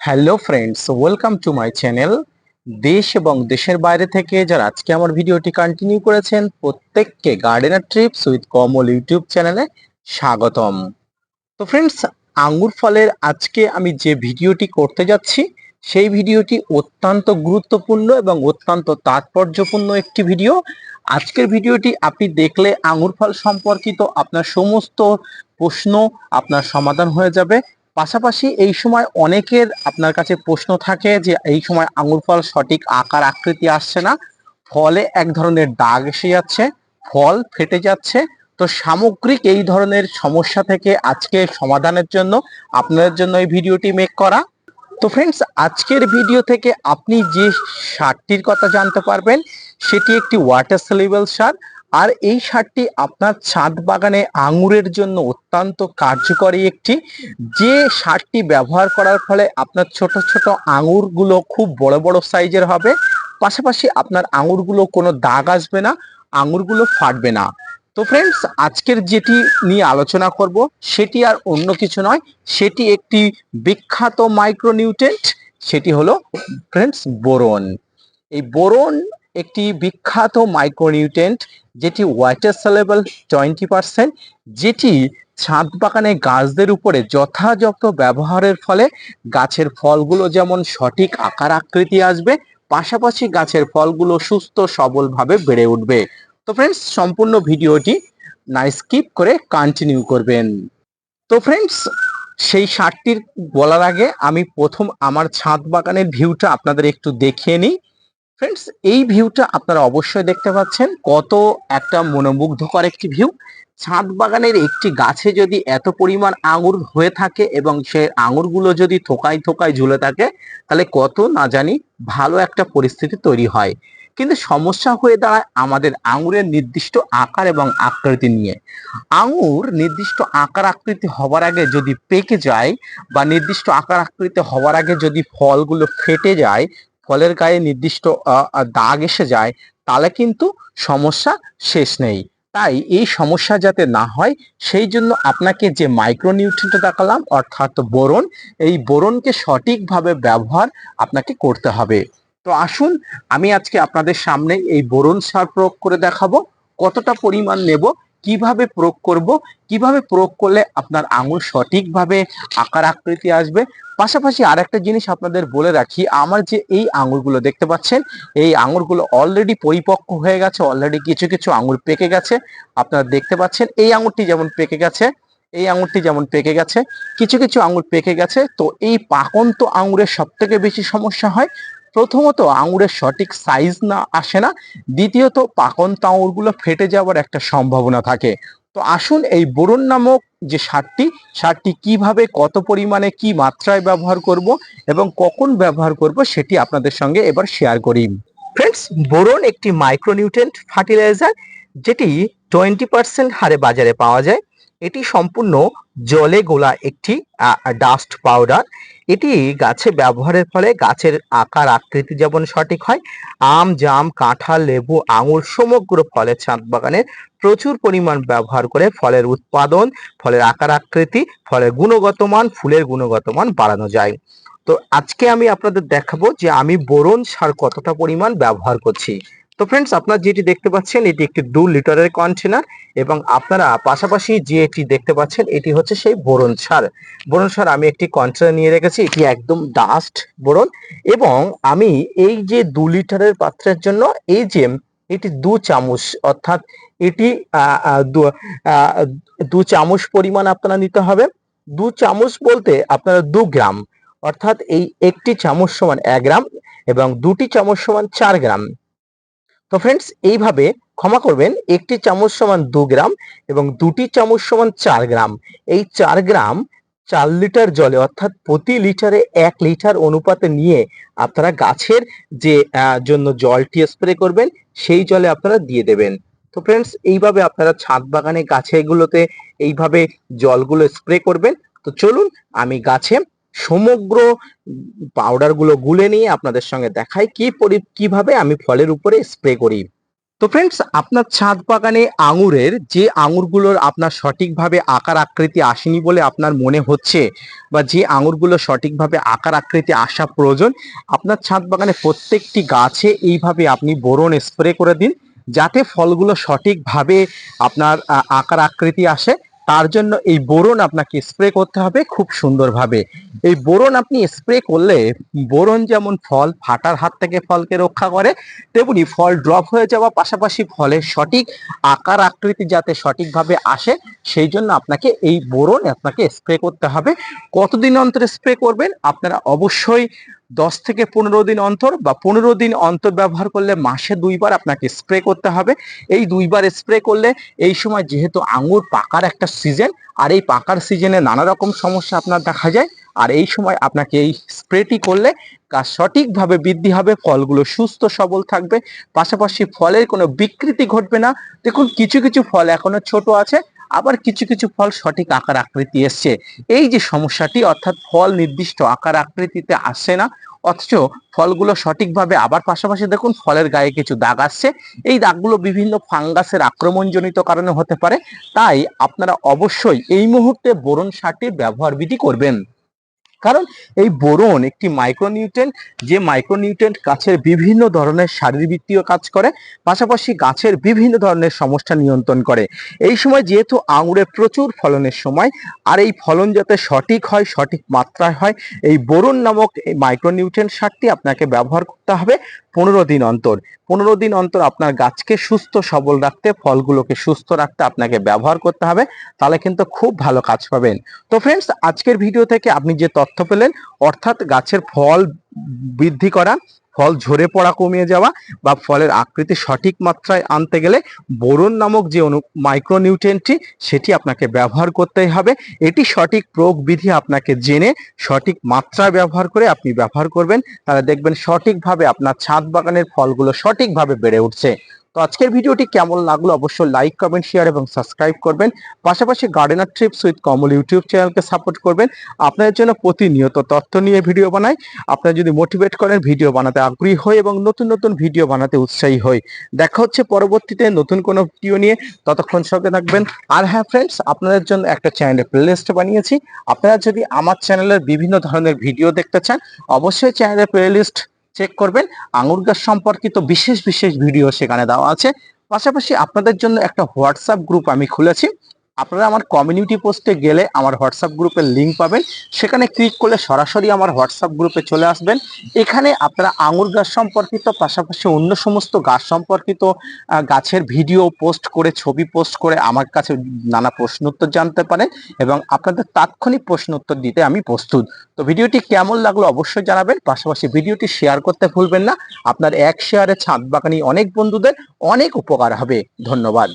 Hello friends, welcome to my channel. দেশ এবং দেশের বাইরে থেকে যারা আজকে আমার ভিডিওটি কন্টিনিউ করেছেন প্রত্যেককে gardener TRIPS with Kamal YouTube চ্যানেলে স্বাগতম। তো ফ্রেন্ডস, আঙ্গুর ফলের আজকে আমি যে ভিডিওটি করতে যাচ্ছি সেই ভিডিওটি অত্যন্ত গুরুত্বপূর্ণ এবং অত্যন্ত তাৎপর্যপূর্ণ একটি ভিডিও। আজকের ভিডিওটি আপনি দেখলে আঙ্গুর ফল সম্পর্কিত আপনার সমস্ত প্রশ্ন আপনার সমাধান হয়ে যাবে। পাশাপাশি এই সময় অনেকের আপনার কাছে প্রশ্ন থাকে যে এই সময় আঙ্গুর ফল সঠিক আকার আকৃতি আসছে না, ফলে এক ধরনের দাগ এসে যাচ্ছে, ফল ফেটে যাচ্ছে। তো সামগ্রিক এই ধরনের সমস্যা থেকে আজকে সমাধানের জন্য আপনাদের জন্য এই ভিডিওটি মেক করা। তো ফ্রেন্ডস, আজকের ভিডিও থেকে আপনি যে সারটির কথা জানতে পারবেন সেটি একটি ওয়াটার সলিউবল সার। আর এই সারটি আপনার ছাদ বাগানে আঙুরের জন্য অত্যন্ত কার্যকরী একটি, যে সারটি ব্যবহার করার ফলে আপনার ছোট ছোট আঙুরগুলো খুব বড় বড় সাইজের হবে। পাশাপাশি আপনার আঙুরগুলো কোনো দাগ আসবে না, আঙুরগুলো ফাটবে না। তো ফ্রেন্ডস, আজকের যেটি নিয়ে আলোচনা করব সেটি আর অন্য কিছু নয়, সেটি একটি বিখ্যাত মাইক্রোনিউট্রেন্ট। সেটি হলো ফ্রেন্ডস বোরন। এই বোরন একটি বিখ্যাত মাইক্রোনিউট্রেন্ট যেটি ওয়াটার সলিউবল 20%, যেটি ছাদ বাগানে গাছদের উপরে যথাযথ ব্যবহারের ফলে গাছের ফলগুলো যেমন সঠিক আকার আকৃতি আসবে, পাশাপাশি গাছের ফলগুলো সুস্থ সবলভাবে বেড়ে উঠবে। তো ফ্রেন্ডস, সম্পূর্ণ ভিডিওটি না স্কিপ করে কন্টিনিউ করবেন। তো ফ্রেন্ডস, সেই সারটির বলার আগে আমি প্রথম আমার ছাদ বাগানের ভিউটা আপনাদের একটু দেখিয়ে নিই। ফ্রেন্ডস, এই ভিউটা আপনারা অবশ্যই দেখতে পাচ্ছেন, কত একটা মনোমুগ্ধকর একটি ভিউ। ছাদ বাগানের একটি গাছে যদি এত পরিমাণ আঙুর হয়ে থাকে এবং সে আঙুরগুলো যদি থোকায় থোকায় ঝুলে থাকে, তাহলে কত না জানি ভালো একটা পরিস্থিতি তৈরি হয়। কিন্তু সমস্যা হয়ে দাঁড়ায় আমাদের আঙুরের নির্দিষ্ট আকার এবং আকৃতি নিয়ে। আঙুর নির্দিষ্ট আকার আকৃতি হওয়ার আগে যদি পেকে যায়, বা নির্দিষ্ট আকার আকৃতি হওয়ার আগে যদি ফলগুলো ফেটে যায়, ফলের গায়ে নির্দিষ্ট দাগ এসে যায়, তাহলে কিন্তু সমস্যা শেষ নেই। তাই এই সমস্যা যাতে না হয় সেই জন্য আপনাকে যে মাইক্রোনিউট্রিয়েন্ট দেখালাম অর্থাৎ বোরন, এই বোরনকে সঠিকভাবে ব্যবহার আপনাকে করতে হবে। তো আসুন, আমি আজকে আপনাদের সামনে এই বোরন সার প্রয়োগ করে দেখাবো কতটা পরিমাণ নেব, কিভাবে প্রয়োগ করব, কিভাবে প্রয়োগ করলে আপনার আঙুর সঠিকভাবে আকার আকৃতি আসবে। পাশাপাশি আরেকটা জিনিস আপনাদের বলে রাখি, আমার যে এই আঙুরগুলো দেখতে পাচ্ছেন, এই আঙুরগুলো অলরেডি পরিপক্ক হয়ে গেছে, অলরেডি কিছু কিছু আঙুর পেকে গেছে। আপনারা দেখতে পাচ্ছেন এই আঙুরটি যেমন পেকে গেছে, এই আঙুরটি যেমন পেকে গেছে, কিছু কিছু আঙুর পেকে গেছে। তো এই পাকন্ত আঙুরের সব থেকে বেশি সমস্যা হয়, প্রথমত আঙুরের সঠিক সাইজ না আসে না, দ্বিতীয়ত পাকন্ত আঙুরগুলো ফেটে যাওয়ার একটা সম্ভাবনা থাকে। তো আসুন, এই বোরন নামক যে সারটি কিভাবে, কত পরিমাণে, কি মাত্রায় ব্যবহার করব এবং কখন ব্যবহার করব সেটি আপনাদের সঙ্গে এবার শেয়ার করি। ফ্রেন্ডস, বোরন একটি মাইক্রোনিউট্রিয়েন্ট ফার্টিলাইজার যেটি 20% হারে বাজারে পাওয়া যায়। এটি সম্পূর্ণ জলে গোলা একটি ডাস্ট পাউডার। এটি গাছে ব্যবহারের ফলে গাছের আকার আকৃতি যেমন সঠিক হয়, আম, জাম, কাঁঠাল, লেবু, আঙুর সমগ্র ফলের ছাদ বাগানে প্রচুর পরিমাণ ব্যবহার করে ফলের উৎপাদন, ফলের আকার আকৃতি, ফলের গুণগত মান, ফুলের গুণগত মান বাড়ানো যায়। তো আজকে আমি আপনাদের দেখাবো যে আমি বোরন সার কতটা পরিমাণ ব্যবহার করছি। তো ফ্রেন্ডস, আপনারা যেটি দেখতে পাচ্ছেন এটি একটি 2 লিটারের কন্টেনার, এবং আপনারা পাশাপাশি যে এটি দেখতে পাচ্ছেন এটি হচ্ছে সেই বোরন সার। বোরন সার আমি একটি কন্টেনার নিয়ে রেখেছি, এটি একদম ডাস্ট বোরন। এবং আমি এই যে 2 লিটারের পাত্রের জন্য এই যে এটি 2 চামচ, অর্থাৎ এটি 2 চামচ পরিমাণ আপনারা নিতে হবে। 2 চামচ বলতে আপনারা 2 গ্রাম, অর্থাৎ এই একটি চামচ সমান 1 গ্রাম এবং দুটি চামচ সমান 4 গ্রাম। তো ফ্রেন্ডস, এইভাবে ক্ষমা করবেন, একটি চামচ সমান 2 গ্রাম এবং দুটি চামচ সমান 4 গ্রাম। এই 4 গ্রাম 4 লিটার জলে, অর্থাৎ প্রতি লিটারে 1 লিটার অনুপাতে নিয়ে আপনারা গাছের যে জন্য জলটি স্প্রে করবেন সেই জলে আপনারা দিয়ে দেবেন। তো ফ্রেন্ডস, এইভাবে আপনারা ছাদ বাগানে গাছেগুলোতে এইভাবে জলগুলো স্প্রে করবেন। তো চলুন আমি গাছে সমগ্র পাউডার গুলো গুলে নিয়ে আপনাদের সঙ্গে দেখাই কিভাবে আমি ফলের উপরে স্প্রে করি। তো ফ্রেন্ডস, আপনার ছাদ বাগানে আঙুরের যে আঙুরগুলোর আপনার সঠিকভাবে আকার আকৃতি আসেনি বলে আপনার মনে হচ্ছে, বা যে আঙুরগুলো সঠিকভাবে আকার আকৃতি আসা প্রয়োজন, আপনার ছাদ বাগানে প্রত্যেকটি গাছে এইভাবে আপনি বোরন স্প্রে করে দিন, যাতে ফলগুলো সঠিকভাবে আপনার আকার আকৃতি আসে। তার জন্য এই বোরন আপনাকে স্প্রে করতে হবে খুব সুন্দরভাবে। এই বোরন আপনি স্প্রে করলে, বোরন যেমন ফল ফাটার হাত থেকে ফলকে রক্ষা করে, তেমনি ফল ড্রপ হয়ে যাওয়া পাশাপাশি ফলের সঠিক আকার আকৃতি যাতে সঠিকভাবে আসে, সেই জন্য আপনাকে এই বোরন আপনাকে স্প্রে করতে হবে। কতদিন অন্তর স্প্রে করবেন? আপনারা অবশ্যই 10 থেকে 15 দিন অন্তর, বা 15 দিন অন্তর ব্যবহার করলে মাসে 2বার আপনাকে স্প্রে করতে হবে। এই 2বার স্প্রে করলে, এই সময় যেহেতু আঙুর পাকার একটা সিজন, আর এই পাকার সিজনে নানা রকম সমস্যা আপনার দেখা যায়, আর এই সময় আপনাকে এই স্প্রেটি করলে গাছ সঠিকভাবে বৃদ্ধি হবে, ফলগুলো সুস্থ সবল থাকবে, পাশাপাশি ফলের কোনো বিকৃতি ঘটবে না। দেখুন, কিছু কিছু ফল এখনো ছোট আছে, আবার কিছু কিছু ফল সঠিক আকার আকৃতি এসছে। এই যে সমস্যাটি, অর্থাৎ ফল নির্দিষ্ট আকার আকৃতিতে আসছে না, অথচ ফলগুলো সঠিকভাবে, আবার পাশাপাশি দেখুন ফলের গায়ে কিছু দাগ আসছে। এই দাগগুলো বিভিন্ন ফাঙ্গাসের আক্রমণজনিত কারণে হতে পারে। তাই আপনারা অবশ্যই এই মুহূর্তে বোরন সারটির ব্যবহার বিধি করবেন। কারণ এই বোরন একটি মাইক্রোনিউট্রেন্ট, যে মাইক্রোনিউট্রেন্ট গাছের বিভিন্ন ধরনের শারীরবৃত্তীয় কাজ করে, পাশাপাশি গাছের বিভিন্ন ধরনের সমস্যা নিয়ন্ত্রণ করে। এই সময় যেহেতু আঙুরে প্রচুর ফলনের সময়, আর এই ফলন যাতে সঠিক হয়, সঠিক মাত্রায় হয়, এই বোরন নামক এই মাইক্রোনিউট্রেন্ট সারটি আপনাকে ব্যবহার করতে হবে 15 দিন অন্তর। 15 দিন অন্তর আপনার গাছকে সুস্থ সবল রাখতে, ফলগুলোকে সুস্থ রাখতে আপনাকে ব্যবহার করতে হবে। তাহলে কিন্তু খুব ভালো কাজ পাবেন। তো ফ্রেন্ডস, আজকের ভিডিও থেকে আপনি যে তথ্য পেলেন, অর্থাৎ গাছের ফল বৃদ্ধি করা, ফল ঝরে পড়া কমিয়ে যাওয়া, বা ফলের আকৃতি সঠিক মাত্রায় আনতে গেলে বোরন নামক যে মাইক্রোনিউট্রিয়েন্টটি, সেটি আপনাকে ব্যবহার করতেই হবে। এটি সঠিক প্রয়োগ বিধি আপনাকে জেনে সঠিক মাত্রায় ব্যবহার করে আপনি ব্যবহার করবেন, তাহলে দেখবেন সঠিকভাবে আপনার ছাদ বাগানের ফলগুলো সঠিকভাবে বেড়ে উঠছে। তো আজকের ভিডিওটি কেমন লাগলো অবশ্যই লাইক, কমেন্ট, শেয়ার এবং সাবস্ক্রাইব করবেন। পাশাপাশি gardener TRIPS with Kamal YouTube চ্যানেলকে সাপোর্ট করবেন। আপনাদের জন্য প্রতিনিয়ত তথ্য নিয়ে ভিডিও বানাই। আপনারা যদি মোটিভেট করেন, ভিডিও বানাতে আগ্রহী হই এবং নতুন নতুন ভিডিও বানাতে উৎসাহী হই। দেখা হচ্ছে পরবর্তীতে নতুন কোনো ভিডিও নিয়ে, ততক্ষণ সঙ্গে থাকবেন। আর হ্যাঁ ফ্রেন্ডস, আপনাদের জন্য একটা চ্যানেলের প্লেলিস্ট বানিয়েছি। আপনারা যদি আমার চ্যানেলের বিভিন্ন ধরনের ভিডিও দেখতে চান, অবশ্যই চ্যানেলের প্লেলিস্ট চেক করবেন। আঙুর গাছ সম্পর্কিত বিশেষ বিশেষ ভিডিও সেখানে দেওয়া আছে। পাশাপাশি আপনাদের জন্য একটা হোয়াটসঅ্যাপ গ্রুপ আমি খুলেছি। আপনারা আমার কমিউনিটি পোস্টে গেলে আমার হোয়াটসঅ্যাপ গ্রুপের লিঙ্ক পাবেন। সেখানে ক্লিক করলে সরাসরি আমার হোয়াটসঅ্যাপ গ্রুপে চলে আসবেন। এখানে আপনারা আঙুর গাছ সম্পর্কিত, পাশাপাশি অন্য সমস্ত গাছ সম্পর্কিত গাছের ভিডিও পোস্ট করে, ছবি পোস্ট করে আমার কাছে নানা প্রশ্ন উত্তর জানতে পারেন, এবং আপনাদের তাৎক্ষণিক প্রশ্ন উত্তর দিতে আমি প্রস্তুত। তো ভিডিওটি কেমন লাগলো অবশ্যই জানাবেন। পাশাপাশি ভিডিওটি শেয়ার করতে ভুলবেন না। আপনার এক শেয়ারে ছাদ বাগানি অনেক বন্ধুদের অনেক উপকার হবে। ধন্যবাদ।